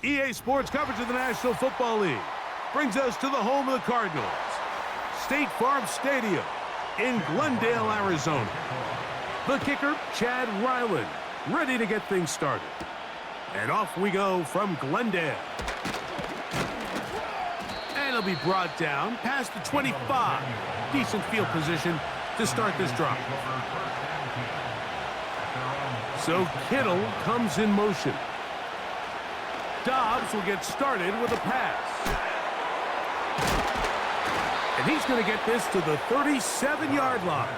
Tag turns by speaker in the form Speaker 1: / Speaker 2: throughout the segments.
Speaker 1: EA Sports coverage of the National Football League brings us to the home of the Cardinals, State Farm Stadium in Glendale, Arizona. The kicker, Chad Ryland, ready to get things started. And off we go from Glendale. And it'll be brought down past the 25. Decent field position to start this drive. So Kittle comes in motion. Dobbs will get started with a pass. And he's going to get this to the 37-yard line.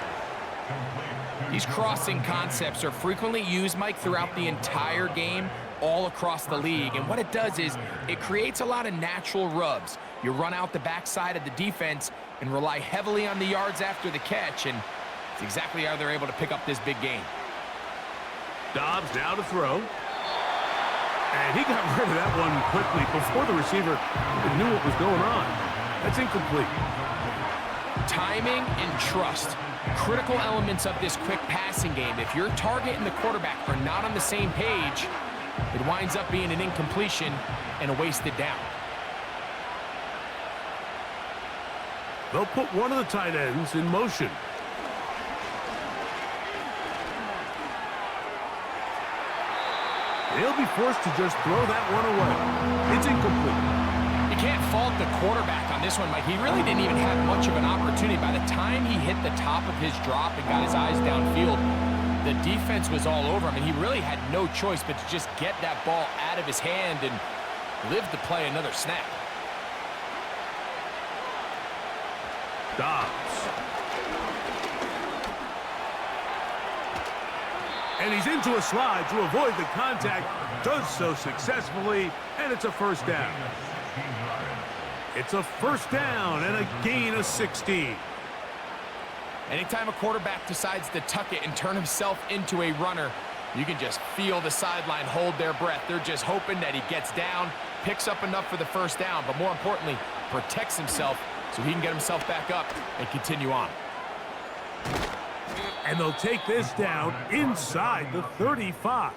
Speaker 2: These crossing concepts are frequently used, Mike, throughout the entire game, all across the league. And what it does is it creates a lot of natural rubs. You run out the backside of the defense and rely heavily on the yards after the catch, and it's exactly how they're able to pick up this big game.
Speaker 1: Dobbs now to throw. And he got rid of that one quickly before the receiver knew what was going on. That's incomplete.
Speaker 2: Timing and trust, critical elements of this quick passing game. If your target and the quarterback are not on the same page, it winds up being an incompletion and a wasted down.
Speaker 1: They'll put one of the tight ends in motion. He'll be forced to just throw that one away. It's incomplete.
Speaker 2: You can't fault the quarterback on this one, Mike. He really didn't even have much of an opportunity. By the time he hit the top of his drop and got his eyes downfield, the defense was all over him, and he really had no choice but to just get that ball out of his hand and live to play another snap.
Speaker 1: Dobbs. And he's into a slide to avoid the contact. Does so successfully, and it's a first down. It's a first down and a gain of 16.
Speaker 2: Anytime a quarterback decides to tuck it and turn himself into a runner, you can just feel the sideline hold their breath. They're just hoping that he gets down, picks up enough for the first down, but more importantly, protects himself so he can get himself back up and continue on.
Speaker 1: And they'll take this down inside the 35.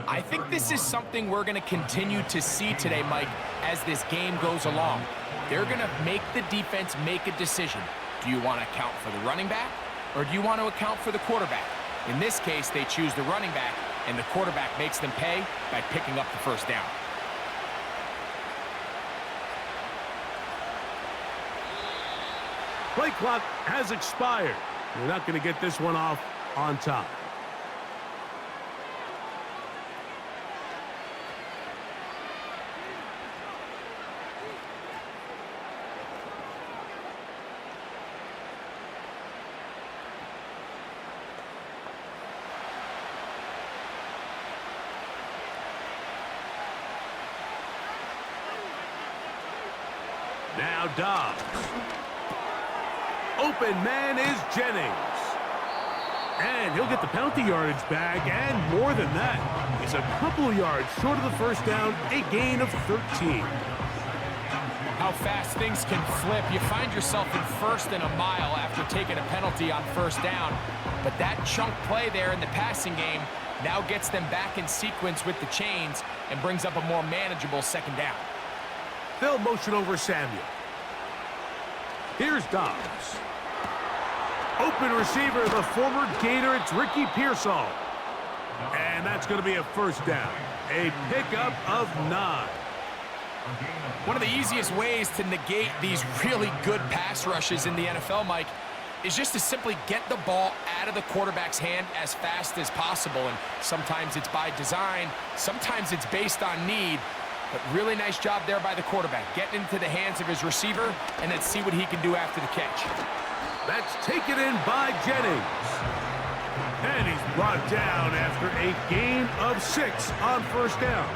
Speaker 2: I think this is something we're going to continue to see today, Mike, as this game goes along. They're going to make the defense make a decision. Do you want to account for the running back, or do you want to account for the quarterback? In this case, they choose the running back, and the quarterback makes them pay by picking up the first down.
Speaker 1: Play clock has expired. They're not going to get this one off on top. Now Dobbs. Open man is Jennings. And he'll get the penalty yardage back, and more than that. He's a couple of yards short of the first down, a gain of 13.
Speaker 2: How fast things can flip. You find yourself in first and a mile after taking a penalty on first down. But that chunk play there in the passing game now gets them back in sequence with the chains and brings up a more manageable second down.
Speaker 1: They'll motion over Samuel. Here's Dobbs. Open receiver, the former Gator, it's Ricky Pearsall. And that's going to be a first down. A pickup of 9.
Speaker 2: One of the easiest ways to negate these really good pass rushes in the NFL, Mike, is just to simply get the ball out of the quarterback's hand as fast as possible. And sometimes it's by design, sometimes it's based on need. But really nice job there by the quarterback, getting into the hands of his receiver, and let's see what he can do after the catch.
Speaker 1: That's taken in by Jennings. And he's brought down after a gain of 6 on first down.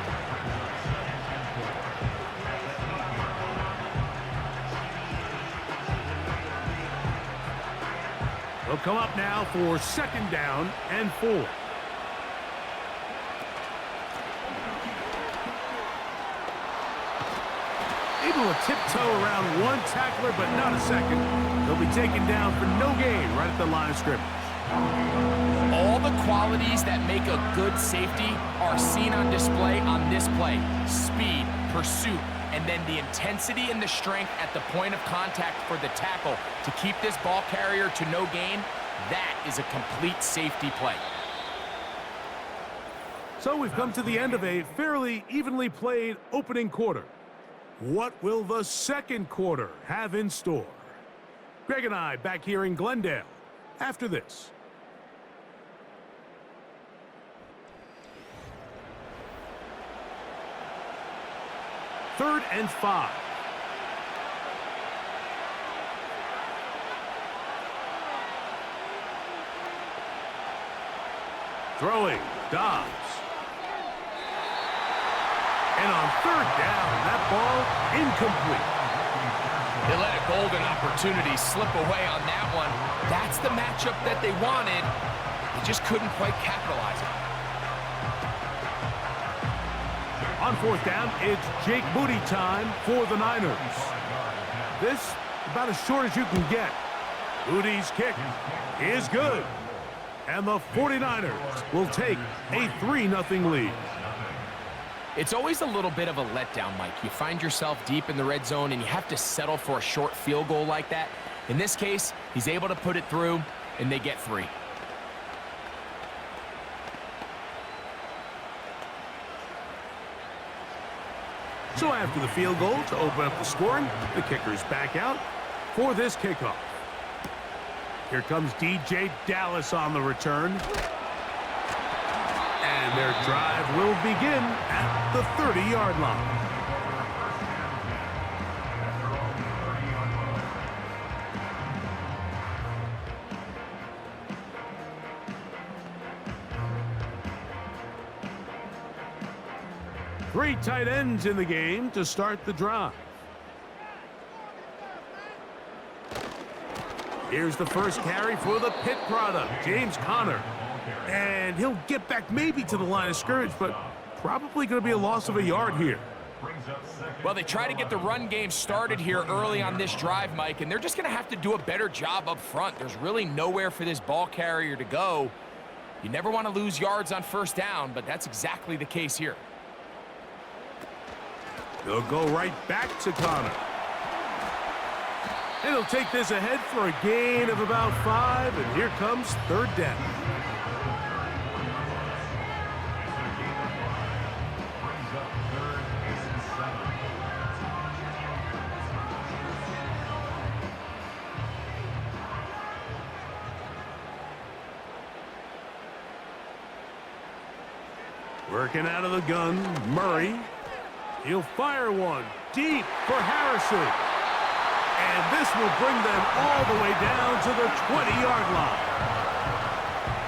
Speaker 1: They'll come up now for second down and 4. Able to tiptoe around one tackler, but not a second. They'll be taken down for no gain right at the line of scrimmage.
Speaker 2: All the quality qualities that make a good safety are seen on display on this play. Speed, pursuit, and then the intensity and the strength at the point of contact for the tackle to keep this ball carrier to no gain. That is a complete safety play.
Speaker 1: So we've come to the end of a fairly evenly played opening quarter. What will the second quarter have in store? Greg and I back here in Glendale after this. Third and 5. Throwing, Dobbs. And on third down, that ball incomplete.
Speaker 2: They let a golden opportunity slip away on that one. That's the matchup that they wanted. They just couldn't quite capitalize on it.
Speaker 1: On fourth down, it's Jake Moody time for the Niners. This, about as short as you can get. Moody's kick is good. And the 49ers will take a 3-0 lead.
Speaker 2: It's always a little bit of a letdown, Mike. You find yourself deep in the red zone and you have to settle for a short field goal like that. In this case, he's able to put it through and they get 3.
Speaker 1: So after the field goal to open up the scoring, the kicker's back out for this kickoff. Here comes DJ Dallas on the return. And their drive will begin at the 30-yard line. Three tight ends in the game to start the drive. Here's the first carry for the Pitt product, James Conner. And he'll get back maybe to the line of scrimmage, but probably going to be a loss of a yard here.
Speaker 2: Well, they try to get the run game started here early on this drive, Mike, and they're just going to have to do a better job up front. There's really nowhere for this ball carrier to go. You never want to lose yards on first down, but that's exactly the case here.
Speaker 1: They'll go right back to Conner. And he'll take this ahead for a gain of about 5, and here comes third down. Working out of the gun, Murray. He'll fire one deep for Harrison. And this will bring them all the way down to the 20-yard line.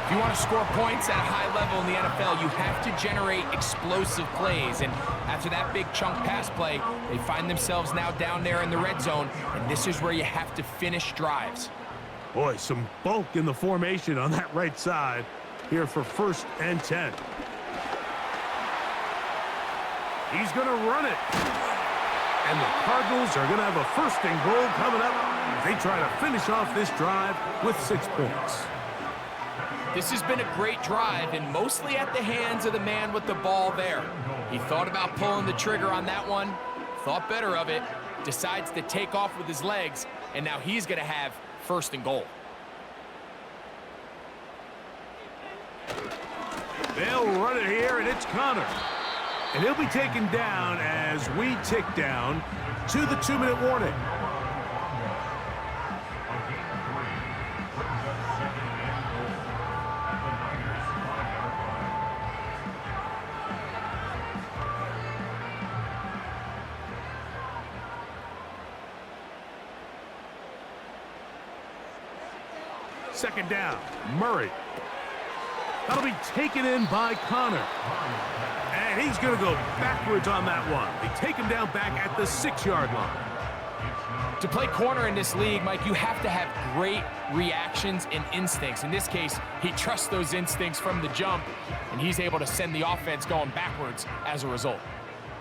Speaker 2: If you want to score points at a high level in the NFL, you have to generate explosive plays. And after that big chunk pass play, they find themselves now down there in the red zone. And this is where you have to finish drives.
Speaker 1: Boy, some bulk in the formation on that right side here for 1st and 10. He's going to run it. And the Cardinals are going to have a 1st and goal coming up as they try to finish off this drive with 6 points.
Speaker 2: This has been a great drive, and mostly at the hands of the man with the ball there. He thought about pulling the trigger on that one, thought better of it, decides to take off with his legs, and now he's going to have 1st and goal.
Speaker 1: They'll run it here, and it's Conner. And he'll be taken down as we tick down to the 2-minute warning. Second down, Murray. That'll be taken in by Conner. And he's going to go backwards on that one. They take him down back at the 6-yard line.
Speaker 2: To play corner in this league, Mike, you have to have great reactions and instincts. In this case, he trusts those instincts from the jump, and he's able to send the offense going backwards as a result.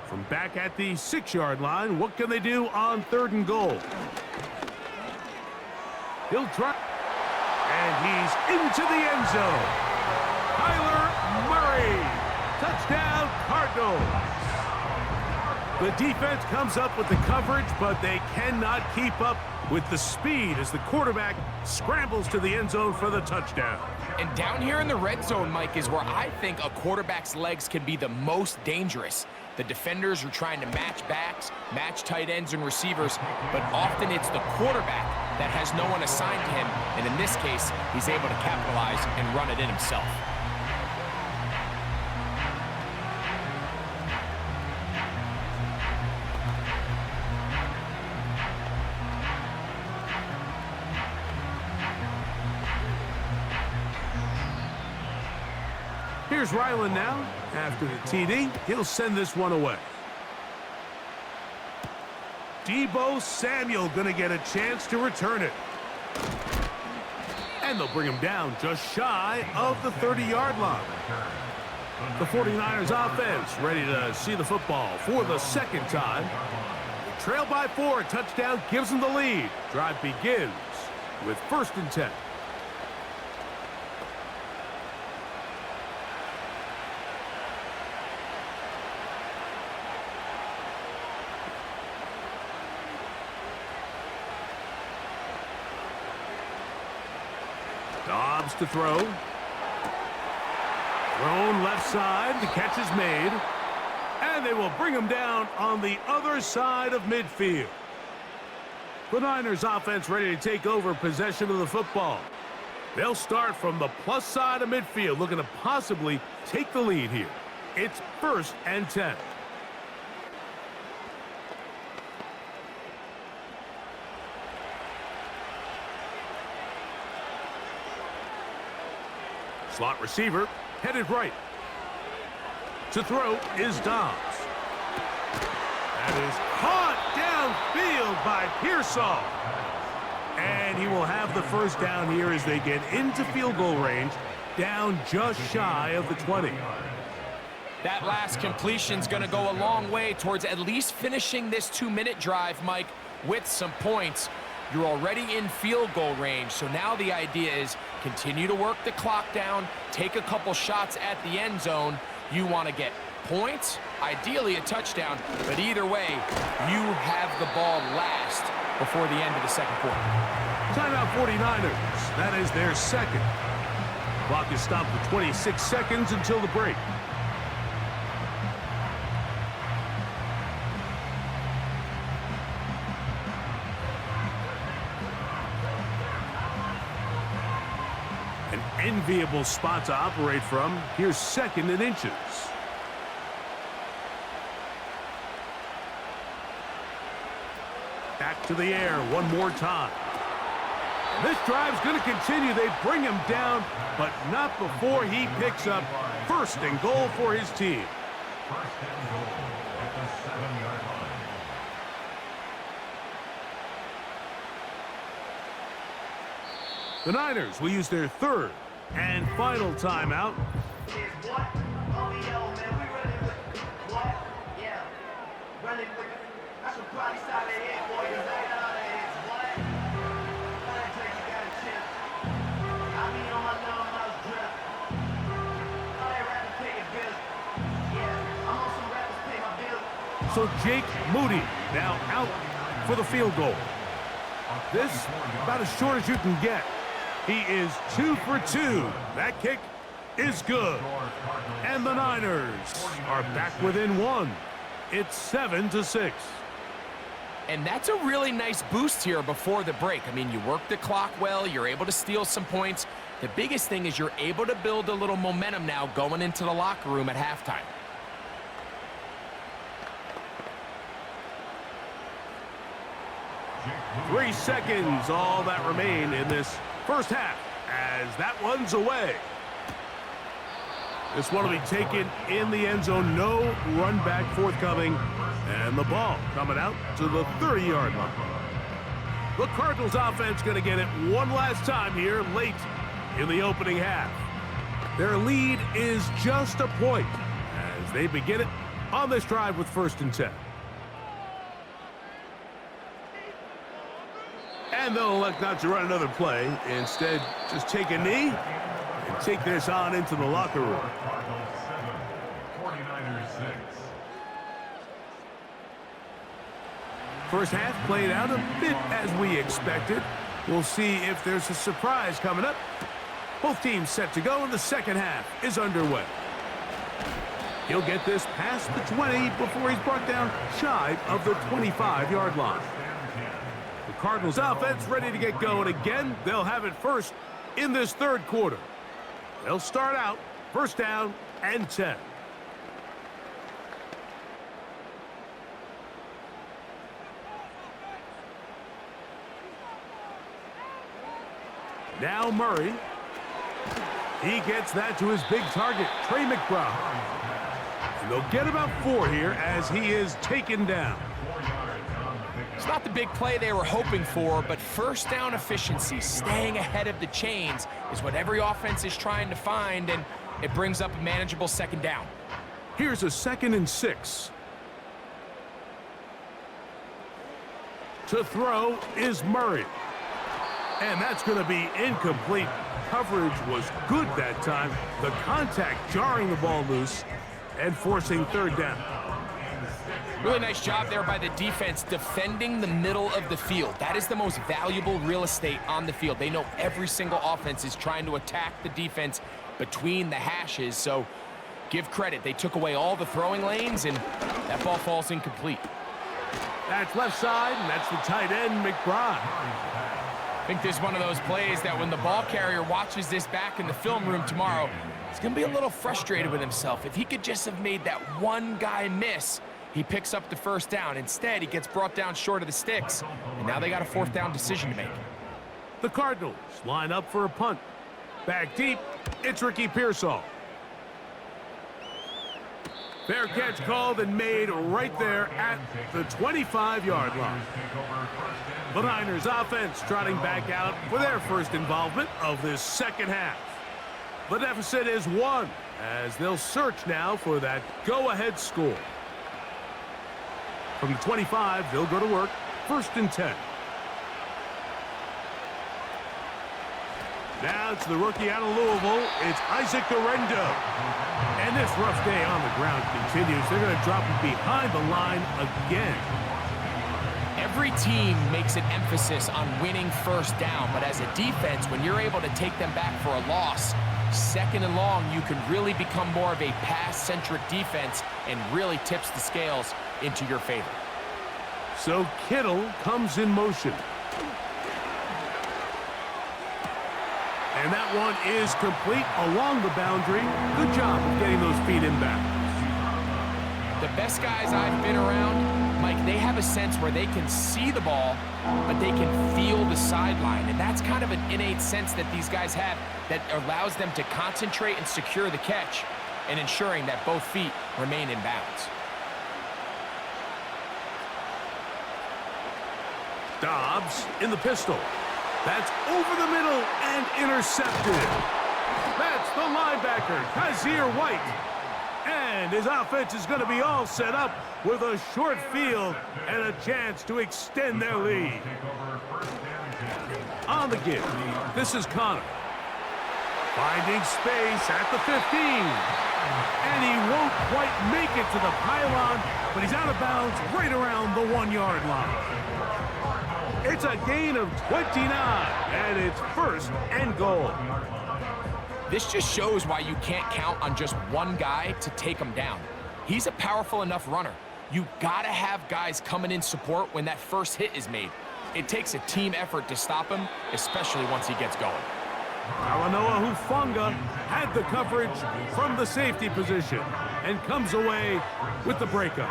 Speaker 1: From back at the 6-yard line, what can they do on 3rd and goal? He'll try. And he's into the end zone. Touchdown, Cardinals. The defense comes up with the coverage, but they cannot keep up with the speed as the quarterback scrambles to the end zone for the touchdown.
Speaker 2: And down here in the red zone, Mike, is where I think a quarterback's legs can be the most dangerous. The defenders are trying to match backs, match tight ends and receivers, but often it's the quarterback that has no one assigned to him, and in this case, he's able to capitalize and run it in himself.
Speaker 1: Here's Ryland now. After the TD, he'll send this one away. Deebo Samuel gonna get a chance to return it. And they'll bring him down just shy of the 30-yard line. The 49ers offense ready to see the football for the second time. They trail by 4, touchdown gives them the lead. Drive begins with 1st and 10. Dobbs to throw. Thrown left side. The catch is made. And they will bring him down on the other side of midfield. The Niners offense ready to take over possession of the football. They'll start from the plus side of midfield, looking to possibly take the lead here. It's 1st and 10. Slot receiver, headed right. To throw is Dobbs. That is caught downfield by Pearsall. And he will have the first down here as they get into field goal range, down just shy of the 20.
Speaker 2: That last completion's going to go a long way towards at least finishing this 2-minute drive, Mike, with some points. You're already in field goal range, so now the idea is continue to work the clock down, take a couple shots at the end zone. You want to get points, ideally a touchdown, but either way, you have the ball last before the end of the second quarter.
Speaker 1: Timeout 49ers. That is their second. Clock is stopped for 26 seconds until the break. Enviable spot to operate from. Here's 2nd and inches. Back to the air one more time. This drive's going to continue. They bring him down, but not before he picks up 1st and goal for his team. The Niners will use their 3rd and final timeout. So Jake Moody now out for the field goal. This about as short as you can get. He is 2 for 2. That kick is good. And the Niners are back within 1. It's 7-6.
Speaker 2: And that's a really nice boost here before the break. I mean, you work the clock well. You're able to steal some points. The biggest thing is you're able to build a little momentum now going into the locker room at halftime.
Speaker 1: Three seconds, all that remain in this first half, as that one's away. This one will be taken in the end zone. No run back forthcoming. And the ball coming out to the 30-yard line. The Cardinals offense going to get it one last time here late in the opening half. Their lead is just a point as they begin it on this drive with 1st and 10. And they'll elect not to run another play. Instead, just take a knee and take this on into the locker room. First half played out a bit as we expected. We'll see if there's a surprise coming up. Both teams set to go, and the second half is underway. He'll get this past the 20 before he's brought down shy of the 25-yard line. The Cardinals offense ready to get going again. They'll have it first in this third quarter. They'll start out first down and 10. Now Murray. He gets that to his big target, Trey McBride. And they'll get about 4 here as he is taken down.
Speaker 2: It's not the big play they were hoping for, but first down efficiency, staying ahead of the chains, is what every offense is trying to find, and it brings up a manageable second down.
Speaker 1: Here's a 2nd and 6. To throw is Murray. And that's going to be incomplete. Coverage was good that time. The contact jarring the ball loose and forcing third down.
Speaker 2: Really nice job there by the defense defending the middle of the field. That is the most valuable real estate on the field. They know every single offense is trying to attack the defense between the hashes, so give credit. They took away all the throwing lanes, and that ball falls incomplete.
Speaker 1: That's left side, and that's the tight end, McBride.
Speaker 2: I think this is one of those plays that when the ball carrier watches this back in the film room tomorrow, he's going to be a little frustrated with himself. If he could just have made that one guy miss, he picks up the first down. Instead, he gets brought down short of the sticks, and now they got a fourth down decision to make.
Speaker 1: The Cardinals line up for a punt. Back deep, it's Ricky Pearsall. Fair catch called and made right there at the 25-yard line. The Niners offense trotting back out for their first involvement of this second half. The deficit is 1 as they'll search now for that go-ahead score. From the 25, they'll go to work, 1st and 10. Now to the rookie out of Louisville, it's Isaac Dorendo. And this rough day on the ground continues. They're going to drop him behind the line again.
Speaker 2: Every team makes an emphasis on winning first down, but as a defense, when you're able to take them back for a loss, 2nd and long, you can really become more of a pass-centric defense and really tips the scales into your favor.
Speaker 1: So Kittle comes in motion. And that one is complete along the boundary. Good job of getting those feet in bounds.
Speaker 2: The best guys I've been around, Mike, they have a sense where they can see the ball, but they can feel the sideline. And that's kind of an innate sense that these guys have that allows them to concentrate and secure the catch and ensuring that both feet remain in bounds.
Speaker 1: Dobbs in the pistol. That's over the middle and intercepted. That's the linebacker, Kazir White. And his offense is going to be all set up with a short field and a chance to extend their lead. On the give, this is Connor. Finding space at the 15. And he won't quite make it to the pylon, but he's out of bounds right around the 1-yard line. It's a gain of 29, and it's 1st and goal.
Speaker 2: This just shows why you can't count on just one guy to take him down. He's a powerful enough runner. You gotta have guys coming in support when that first hit is made. It takes a team effort to stop him, especially once he gets going.
Speaker 1: Talanoa Hufanga had the coverage from the safety position and comes away with the breakup.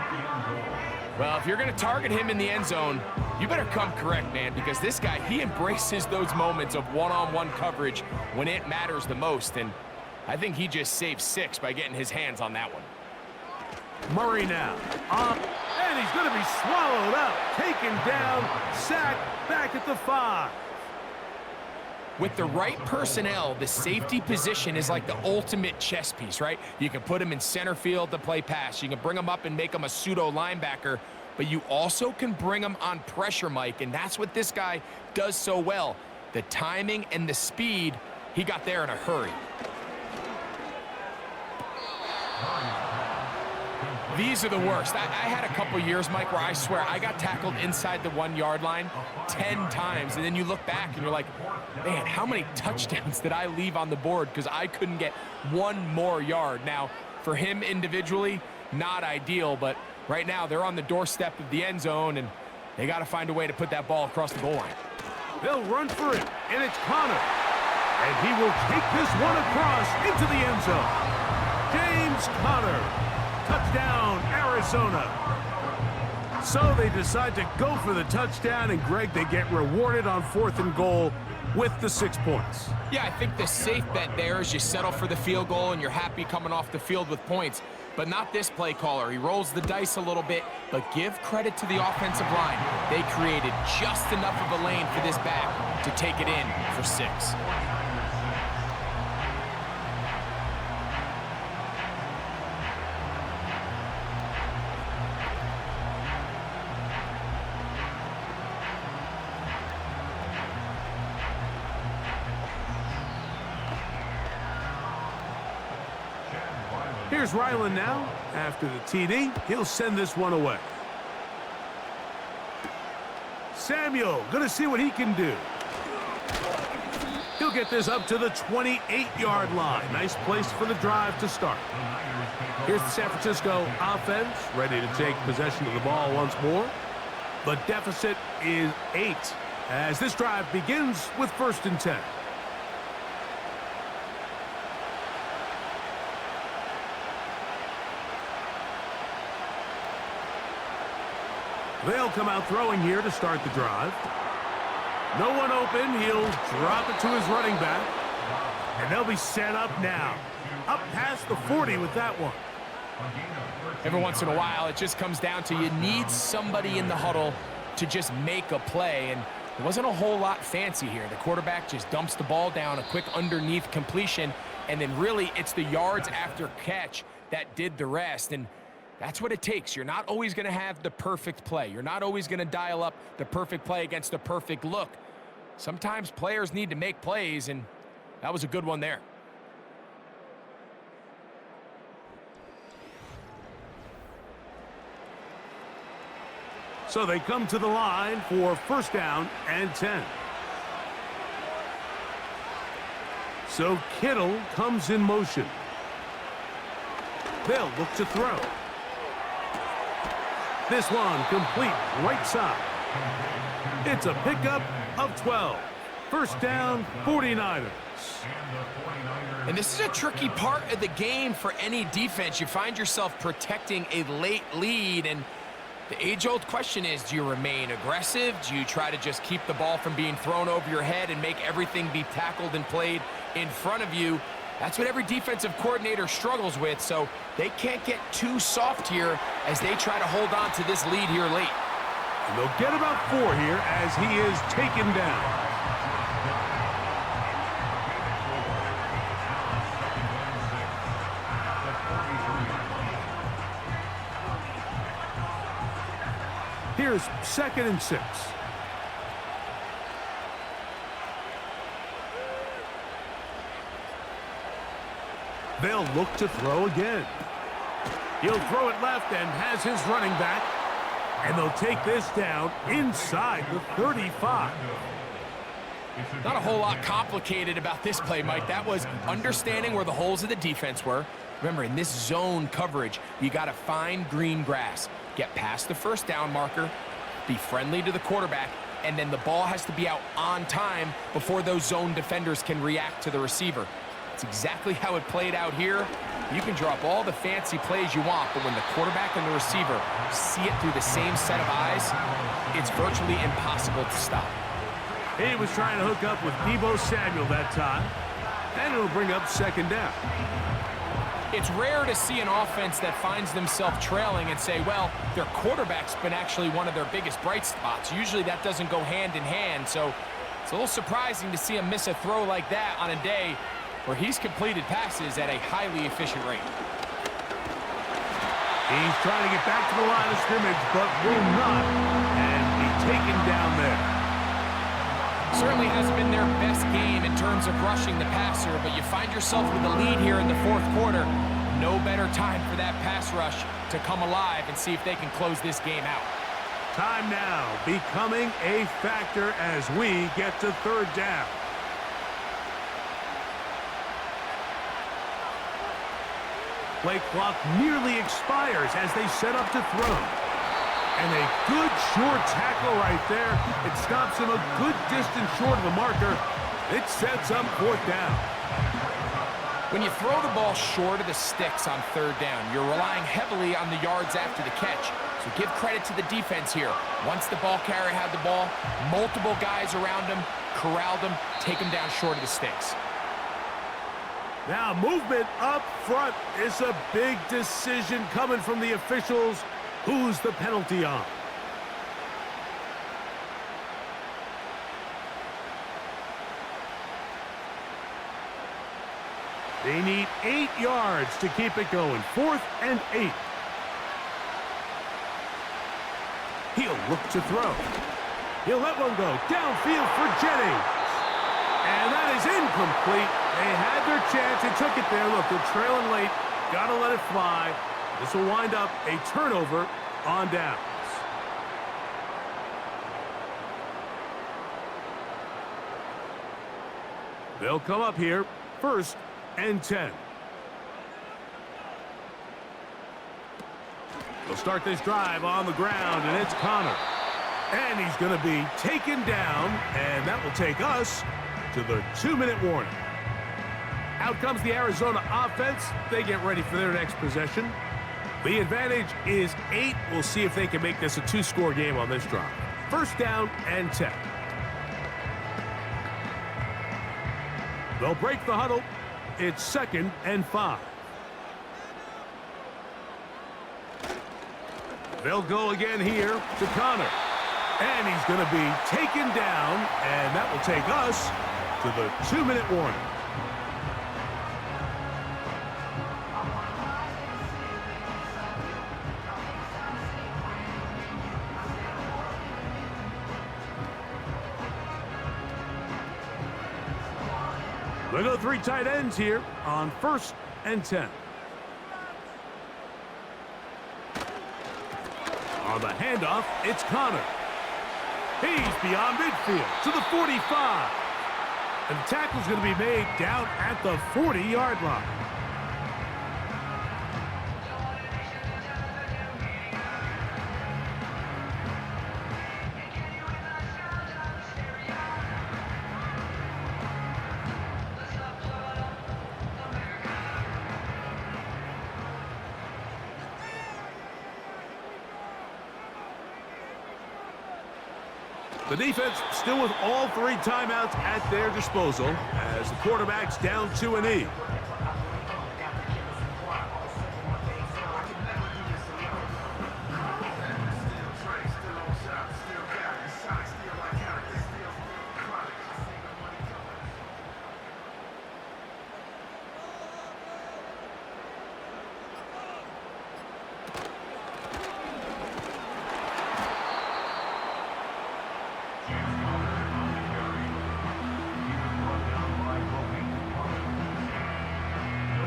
Speaker 2: Well, if you're going to target him in the end zone, you better come correct, man, because this guy, he embraces those moments of one-on-one coverage when it matters the most, and I think he just saved 6 by getting his hands on that one.
Speaker 1: Murray now, and he's going to be swallowed up, taken down, sacked, back at the 5.
Speaker 2: With the right personnel, the safety position is like the ultimate chess piece, right? You can put him in center field to play pass. You can bring him up and make him a pseudo linebacker, but you also can bring him on pressure, Mike, and that's what this guy does so well. The timing and the speed, he got there in a hurry. These are the worst. I had a couple years, Mike, where I swear I got tackled inside the 1-yard line 10 times, and then you look back and you're like, man, how many touchdowns did I leave on the board because I couldn't get one more yard? Now, for him individually, not ideal, but right now they're on the doorstep of the end zone, and they got to find a way to put that ball across the goal line.
Speaker 1: They'll run for it, and it's Connor. And he will take this one across into the end zone. James Conner. Touchdown, Arizona. So they decide to go for the touchdown, and Greg, they get rewarded on 4th and goal with the 6 points.
Speaker 2: Yeah, I think the safe bet there is you settle for the field goal and you're happy coming off the field with points. But not this play caller. He rolls the dice a little bit, but give credit to the offensive line. They created just enough of a lane for this back to take it in for 6.
Speaker 1: Here's Ryland now. After the TD, he'll send this one away. Samuel, gonna see what he can do. He'll get this up to the 28-yard line. Nice place for the drive to start. Here's the San Francisco offense, ready to take possession of the ball once more. The deficit is 8 as this drive begins with 1st and 10. They'll come out throwing here to start the drive. No one open. He'll drop it to his running back. And they'll be set up now. Up past the 40 with that one.
Speaker 2: Every once in a while, it just comes down to you need somebody in the huddle to just make a play. And there wasn't a whole lot fancy here. The quarterback just dumps the ball down, a quick underneath completion. And then really, it's the yards after catch that did the rest. And that's what it takes. You're not always going to have the perfect play. You're not always going to dial up the perfect play against the perfect look. Sometimes players need to make plays, and that was a good one there.
Speaker 1: So they come to the line for 1st down and 10. So Kittle comes in motion. They'll look to throw. This one complete right side. It's a pickup of 12. 1st down, 49ers.
Speaker 2: And this is a tricky part of the game for any defense. You find yourself protecting a late lead, and the age-old question is, do you remain aggressive? Do you try to just keep the ball from being thrown over your head and make everything be tackled and played in front of you? That's what every defensive coordinator struggles with, so they can't get too soft here as they try to hold on to this lead here late.
Speaker 1: And they'll get about 4 here as he is taken down. Here's 2nd and 6. They'll look to throw again. He'll throw it left and has his running back. And they'll take this down inside the 35.
Speaker 2: Not a whole lot complicated about this play, Mike. That was understanding where the holes of the defense were. Remember, in this zone coverage, you got to find green grass. Get past the 1st down marker, be friendly to the quarterback, and then the ball has to be out on time before those zone defenders can react to the receiver. It's exactly how it played out here. You can drop all the fancy plays you want, but when the quarterback and the receiver see it through the same set of eyes, it's virtually impossible to stop.
Speaker 1: He was trying to hook up with Deebo Samuel that time, and it'll bring up 2nd down.
Speaker 2: It's rare to see an offense that finds themselves trailing and say, well, their quarterback's been actually one of their biggest bright spots. Usually that doesn't go hand in hand, so it's a little surprising to see him miss a throw like that on a day where he's completed passes at a highly efficient rate.
Speaker 1: He's trying to get back to the line of scrimmage, but will not, and be taken down there.
Speaker 2: Certainly hasn't been their best game in terms of rushing the passer, but you find yourself with the lead here in the 4th quarter. no better time for that pass rush to come alive and see if they can close this game out.
Speaker 1: Time now becoming a factor as we get to third down. Play clock nearly expires as they set up to throw. And a good short tackle right there. It stops him a good distance short of the marker. It sets up fourth down.
Speaker 2: When you throw the ball short of the sticks on third down, you're relying heavily on the yards after the catch. So give credit to the defense here. Once the ball carrier had the ball, multiple guys around him, corralled him, take him down short of the sticks.
Speaker 1: Now movement up front. It's a big decision coming from the officials. Who's the penalty on? They need 8 yards to keep it going. 4th and 8. He'll look to throw. He'll let one go. Downfield for Jennings. And that is incomplete. They had their chance and took it there. Look, they're trailing late. Got to let it fly. This will wind up a turnover on downs. They'll come up here, 1st and 10. They'll start this drive on the ground, and it's Connor. And he's going to be taken down, and that will take us to the 2-minute warning. Out comes the Arizona offense. They get ready for their next possession. The advantage is 8. We'll see if they can make this a 2-score game on this drive. 1st down and 10. They'll break the huddle. It's 2nd and 5. They'll go again here to Connor. And he's going to be taken down, and that will take us to the 2-minute warning. They go 3 tight ends here on 1st and 10. On the handoff, it's Connor. He's beyond midfield to the 45. And the tackle's going to be made down at the 40-yard line. The defense still with all 3 timeouts at their disposal as the quarterback's down to a knee.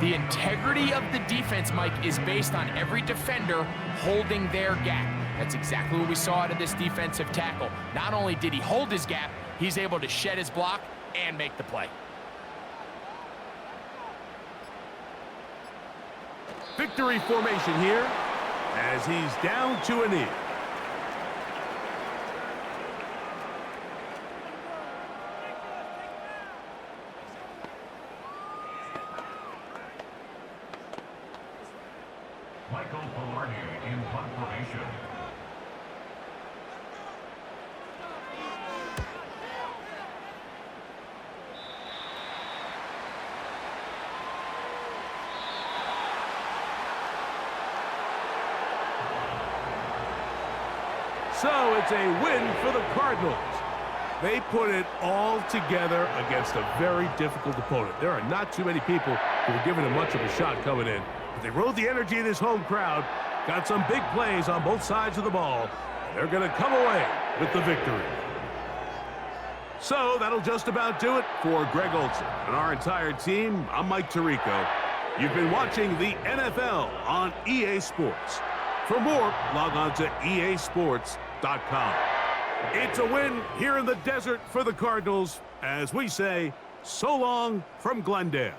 Speaker 2: The integrity of the defense, Mike, is based on every defender holding their gap. That's exactly what we saw out of this defensive tackle. Not only did he hold his gap, he's able to shed his block and make the play.
Speaker 1: Victory formation here as he's down to a knee.
Speaker 3: in punt formation.
Speaker 1: So it's a win for the Cardinals. They put it all together against a very difficult opponent. There are not too many people who are giving them much of a shot coming in. But they rode the energy of this home crowd, got some big plays on both sides of the ball. They're going to come away with the victory. So that'll just about do it for Greg Olson and our entire team. I'm Mike Tirico. You've been watching the NFL on EA Sports. For more, log on to easports.com. It's a win here in the desert for the Cardinals as we say, so long from Glendale.